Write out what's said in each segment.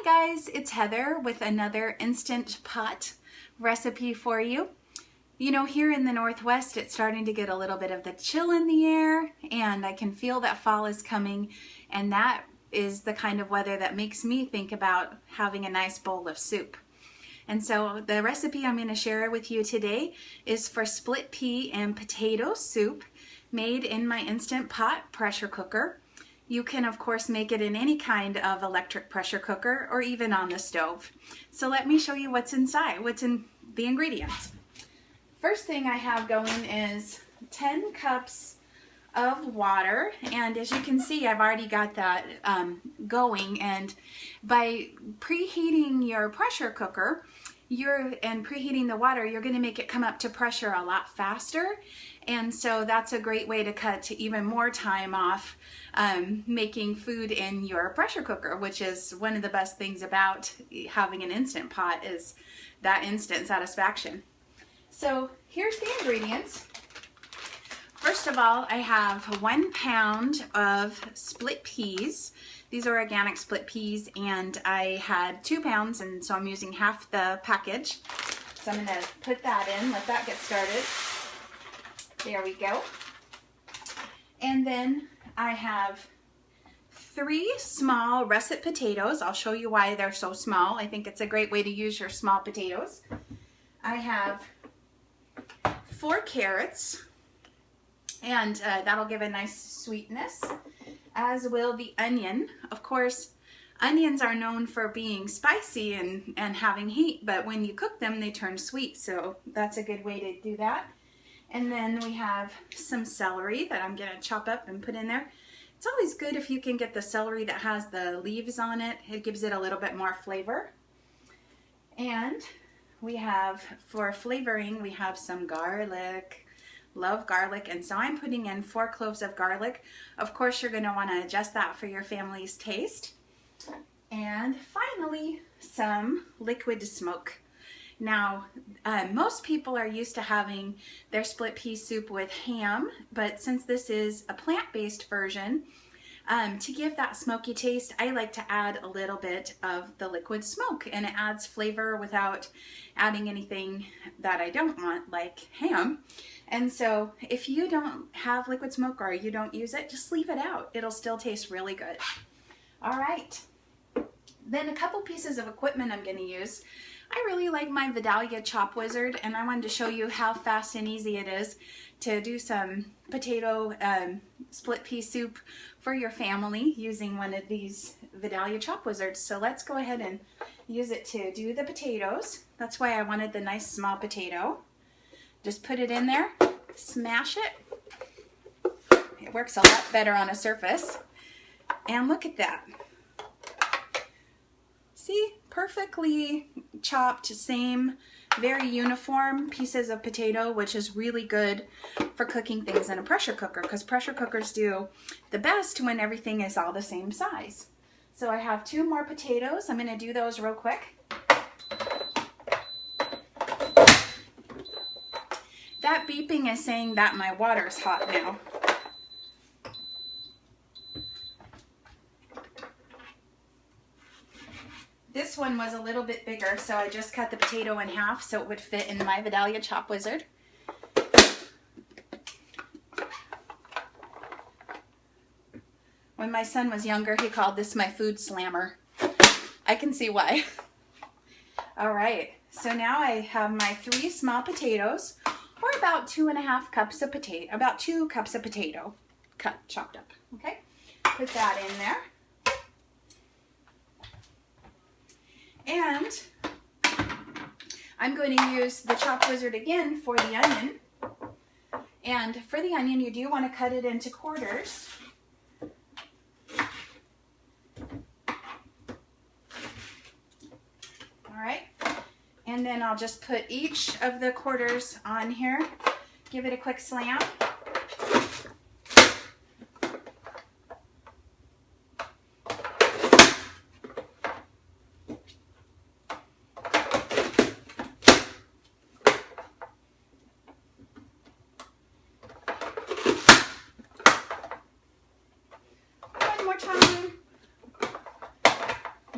Hi guys, it's Heather with another Instant Pot recipe for you. You know, here in the Northwest, it's starting to get a little bit of the chill in the air, and I can feel that fall is coming, and that is the kind of weather that makes me think about having a nice bowl of soup. And so the recipe I'm going to share with you today is for split pea and potato soup made in my Instant Pot pressure cooker. You can, of course, make it in any kind of electric pressure cooker or even on the stove. So let me show you what's inside, what's in the ingredients. First thing I have going is 10 cups of water, and as you can see, I've already got that going, and by preheating your pressure cooker and preheating the water, you're going to make it come up to pressure a lot faster, and so that's a great way to cut even more time off making food in your pressure cooker, which is one of the best things about having an Instant Pot, is that instant satisfaction. So here's the ingredients. First of all, I have 1 pound of split peas. These are organic split peas, and I had 2 pounds, and so I'm using half the package. So I'm going to put that in, let that get started. There we go. And then I have 3 small russet potatoes. I'll show you why they're so small. I think it's a great way to use your small potatoes. I have 4 carrots, and that'll give a nice sweetness, as will the onion. Of course, onions are known for being spicy and having heat, but when you cook them, they turn sweet, so that's a good way to do that. And then we have some celery that I'm going to chop up and put in there. It's always good if you can get the celery that has the leaves on it. It gives it a little bit more flavor. And we have, for flavoring, we have some garlic. Love garlic, and so I'm putting in 4 cloves of garlic. Of course, you're going to want to adjust that for your family's taste. And finally, some liquid smoke. Now, most people are used to having their split pea soup with ham, but since this is a plant-based version, to give that smoky taste, I like to add a little bit of the liquid smoke, and it adds flavor without adding anything that I don't want, like ham. And so if you don't have liquid smoke or you don't use it, just leave it out. It'll still taste really good. All right. Then a couple pieces of equipment I'm going to use. I really like my Vidalia Chop Wizard, and I wanted to show you how fast and easy it is to do some potato split pea soup for your family using one of these Vidalia Chop Wizards. So let's go ahead and use it to do the potatoes. That's why I wanted the nice small potato. Just put it in there, smash it. It works a lot better on a surface. And look at that. See, perfectly chopped, same, very uniform pieces of potato, which is really good for cooking things in a pressure cooker, because pressure cookers do the best when everything is all the same size. So I have 2 more potatoes. I'm going to do those real quick. That beeping is saying that my water's hot now. This one was a little bit bigger, so I just cut the potato in half so it would fit in my Vidalia Chop Wizard. When my son was younger, he called this my food slammer. I can see why. All right, so now I have my 3 small potatoes, or about 2.5 cups of potato, about 2 cups of potato chopped up. Okay, put that in there. And I'm going to use the Chop Wizard again for the onion. And for the onion, you do want to cut it into quarters. All right. And then I'll just put each of the quarters on here. Give it a quick slam.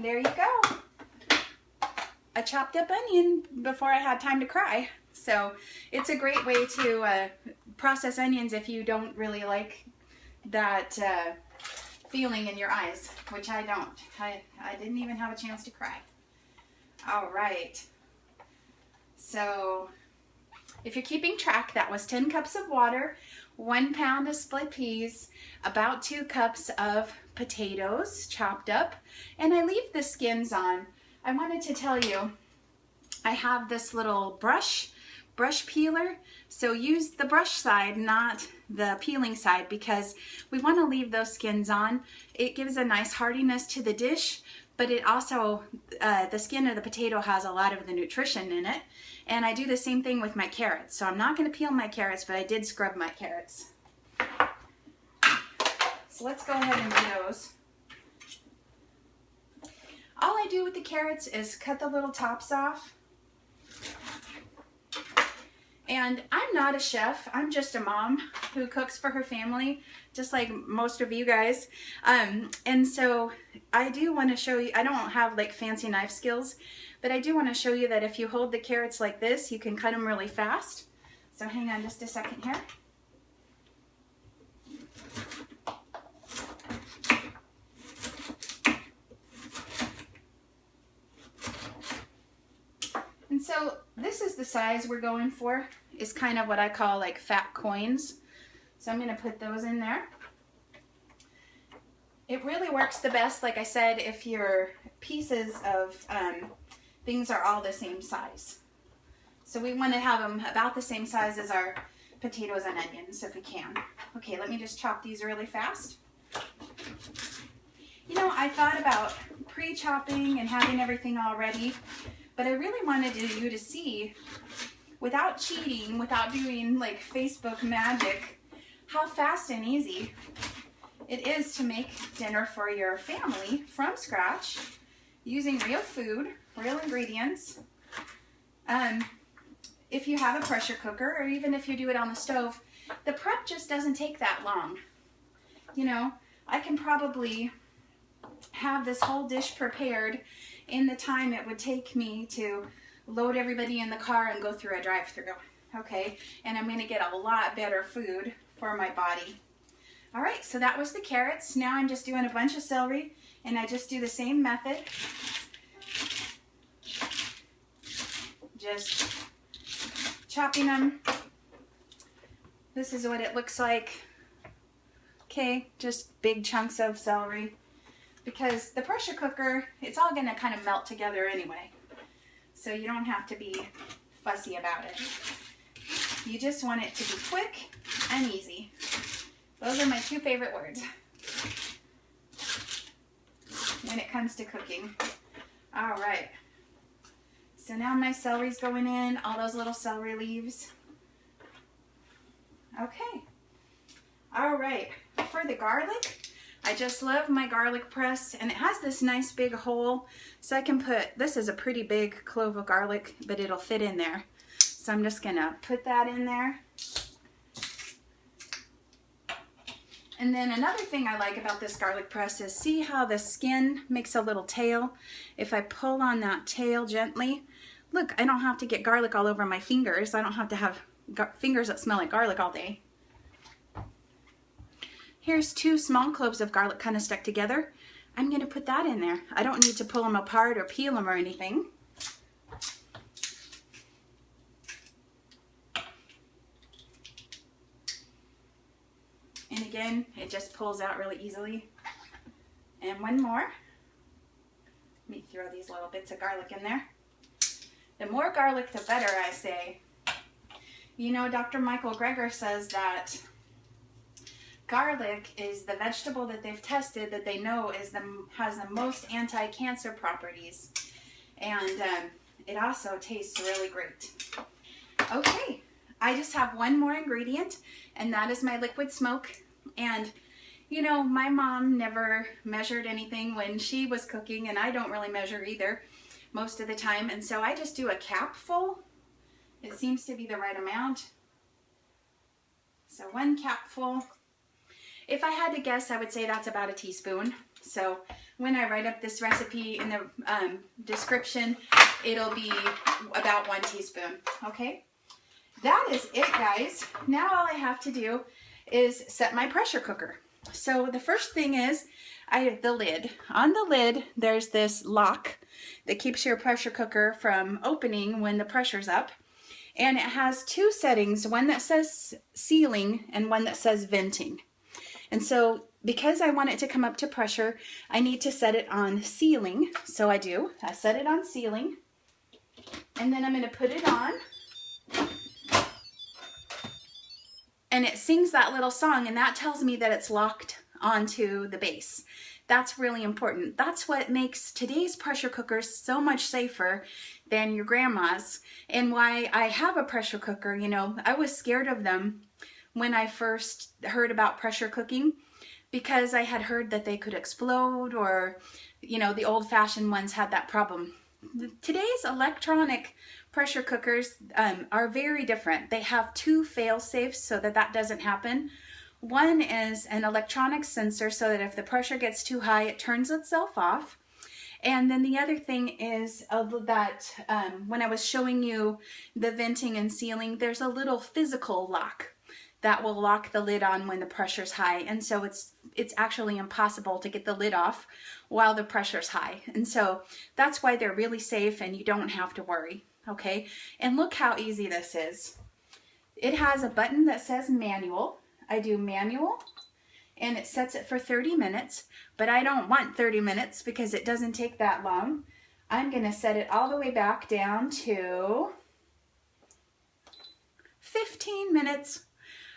there you go. A chopped up onion before I had time to cry. So it's a great way to process onions if you don't really like that feeling in your eyes, which I don't. I didn't even have a chance to cry. All right. So if you're keeping track, that was 10 cups of water, 1 pound of split peas, about 2 cups of potatoes chopped up, and I leave the skins on. I wanted to tell you, I have this little brush peeler, so use the brush side, not the peeling side, because we want to leave those skins on. It gives a nice hardiness to the dish, but it also, the skin of the potato has a lot of the nutrition in it. And I do the same thing with my carrots. So I'm not going to peel my carrots, but I did scrub my carrots. So let's go ahead and do those. All I do with the carrots is cut the little tops off. And I'm not a chef, I'm just a mom who cooks for her family, just like most of you guys. And so I do want to show you, I don't have like fancy knife skills, but I do want to show you that if you hold the carrots like this, you can cut them really fast. So hang on just a second here. And so this is the size we're going for. Is kind of what I call like fat coins. So I'm going to put those in there. It really works the best, like I said, if your pieces of things are all the same size. So we want to have them about the same size as our potatoes and onions if we can. Okay, let me just chop these really fast. You know, I thought about pre-chopping and having everything all ready, but I really wanted you to see, without cheating, without doing like Facebook magic, how fast and easy it is to make dinner for your family from scratch using real food, real ingredients. If you have a pressure cooker, or even if you do it on the stove, the prep just doesn't take that long. You know, I can probably have this whole dish prepared in the time it would take me to load everybody in the car and go through a drive-thru, okay? And I'm gonna get a lot better food for my body. All right, so that was the carrots. Now I'm just doing a bunch of celery, and I just do the same method. Just chopping them. This is what it looks like. Okay, just big chunks of celery. Because the pressure cooker, it's all gonna kind of melt together anyway. So you don't have to be fussy about it. You just want it to be quick and easy. Those are my 2 favorite words when it comes to cooking. All right. So now my celery's going in, all those little celery leaves. Okay. All right. For the garlic, I just love my garlic press, and it has this nice big hole, so I can put, this is a pretty big clove of garlic, but it'll fit in there. So I'm just gonna put that in there. And then another thing I like about this garlic press is, see how the skin makes a little tail? If I pull on that tail gently, look, I don't have to get garlic all over my fingers. I don't have to have fingers that smell like garlic all day. Here's 2 small cloves of garlic kind of stuck together. I'm going to put that in there. I don't need to pull them apart or peel them or anything. And again, it just pulls out really easily. And one more. Let me throw these little bits of garlic in there. The more garlic, the better, I say. You know, Dr. Michael Greger says that garlic is the vegetable that they've tested that they know is has the most anti-cancer properties. And it also tastes really great. Okay, I just have one more ingredient, and that is my liquid smoke. And you know, my mom never measured anything when she was cooking, and I don't really measure either most of the time. And so I just do a capful. It seems to be the right amount. So 1 capful. If I had to guess, I would say that's about a teaspoon. So when I write up this recipe in the description, it'll be about 1 teaspoon, okay? That is it, guys. Now all I have to do is set my pressure cooker. So the first thing is the lid. On the lid, there's this lock that keeps your pressure cooker from opening when the pressure's up. And it has 2 settings, one that says sealing and one that says venting. And so because I want it to come up to pressure, I need to set it on sealing. So I do. I set it on sealing. And then I'm going to put it on. And it sings that little song, and that tells me that it's locked onto the base. That's really important. That's what makes today's pressure cookers so much safer than your grandma's, and why I have a pressure cooker. You know, I was scared of them when I first heard about pressure cooking because I had heard that they could explode, or, you know, the old-fashioned ones had that problem. Today's electronic pressure cookers are very different. They have 2 fail-safes so that that doesn't happen. One is an electronic sensor so that if the pressure gets too high, it turns itself off. And then the other thing is that when I was showing you the venting and sealing, there's a little physical lock that will lock the lid on when the pressure's high. And so it's actually impossible to get the lid off while the pressure's high. And so that's why they're really safe and you don't have to worry, okay? And look how easy this is. It has a button that says manual. I do manual and it sets it for 30 minutes, but I don't want 30 minutes because it doesn't take that long. I'm gonna set it all the way back down to 15 minutes.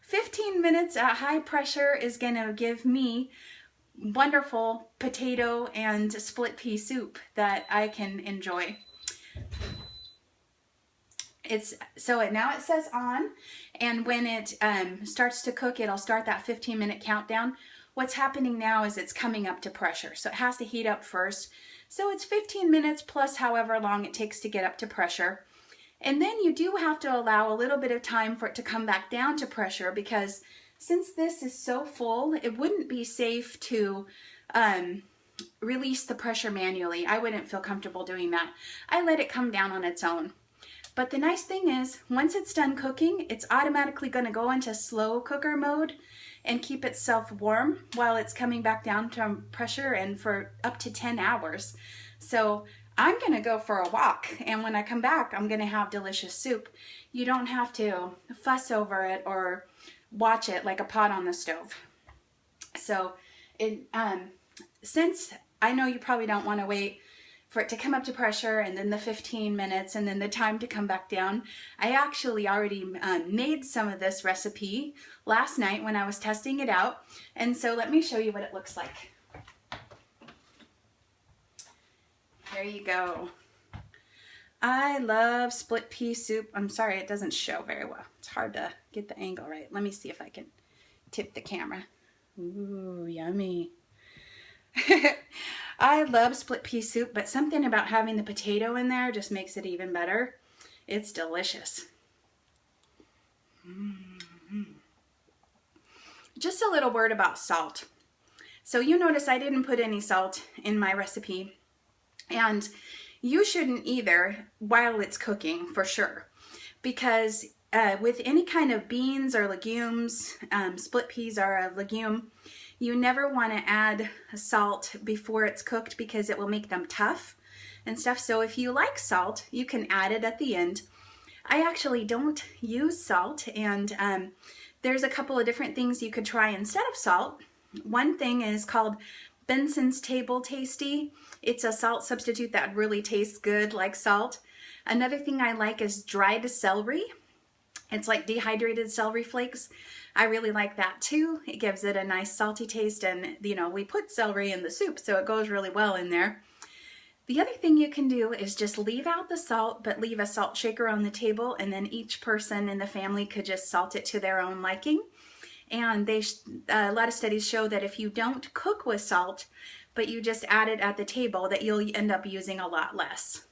15 minutes at high pressure is gonna give me wonderful potato and split pea soup that I can enjoy. Now it says on, and when it starts to cook, it'll start that 15-minute countdown. What's happening now is it's coming up to pressure, so it has to heat up first. So it's 15 minutes plus however long it takes to get up to pressure. And then you do have to allow a little bit of time for it to come back down to pressure, because since this is so full, it wouldn't be safe to release the pressure manually. I wouldn't feel comfortable doing that. I let it come down on its own. But the nice thing is, once it's done cooking, it's automatically going to go into slow cooker mode and keep itself warm while it's coming back down to pressure, and for up to 10 hours. So I'm going to go for a walk, and when I come back, I'm going to have delicious soup. You don't have to fuss over it or watch it like a pot on the stove. So since I know you probably don't want to wait for it to come up to pressure and then the 15 minutes and then the time to come back down, I actually already made some of this recipe last night when I was testing it out. And so let me show you what it looks like. There you go. I love split pea soup. I'm sorry, it doesn't show very well. It's hard to get the angle right. Let me see if I can tip the camera. Ooh, yummy. I love split pea soup, but something about having the potato in there just makes it even better. It's delicious. Just a little word about salt. So you notice I didn't put any salt in my recipe, and you shouldn't either while it's cooking, for sure, because with any kind of beans or legumes, split peas are a legume, you never want to add salt before it's cooked because it will make them tough and stuff. So if you like salt, you can add it at the end. I actually don't use salt, and there's a couple of different things you could try instead of salt. One thing is called Benson's Table Tasty. It's a salt substitute that really tastes good like salt. Another thing I like is dried celery. It's like dehydrated celery flakes. I really like that too. It gives it a nice salty taste, and you know, we put celery in the soup, so it goes really well in there. The other thing you can do is just leave out the salt, but leave a salt shaker on the table, and then each person in the family could just salt it to their own liking. And a lot of studies show that if you don't cook with salt, but you just add it at the table, that you'll end up using a lot less.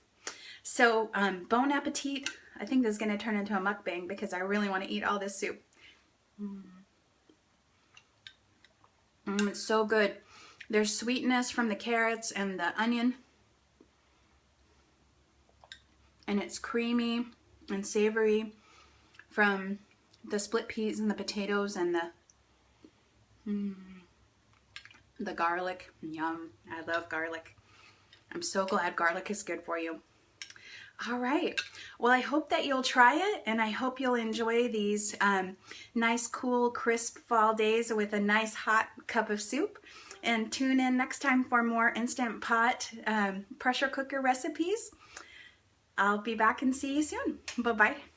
So bon appetit. I think this is going to turn into a mukbang because I really want to eat all this soup. It's so good. There's sweetness from the carrots and the onion. And it's creamy and savory from the split peas and the potatoes and the garlic. Yum. I love garlic. I'm so glad garlic is good for you. All right. Well, I hope that you'll try it, and I hope you'll enjoy these nice, cool, crisp fall days with a nice hot cup of soup. And tune in next time for more Instant Pot pressure cooker recipes. I'll be back and see you soon. Bye-bye.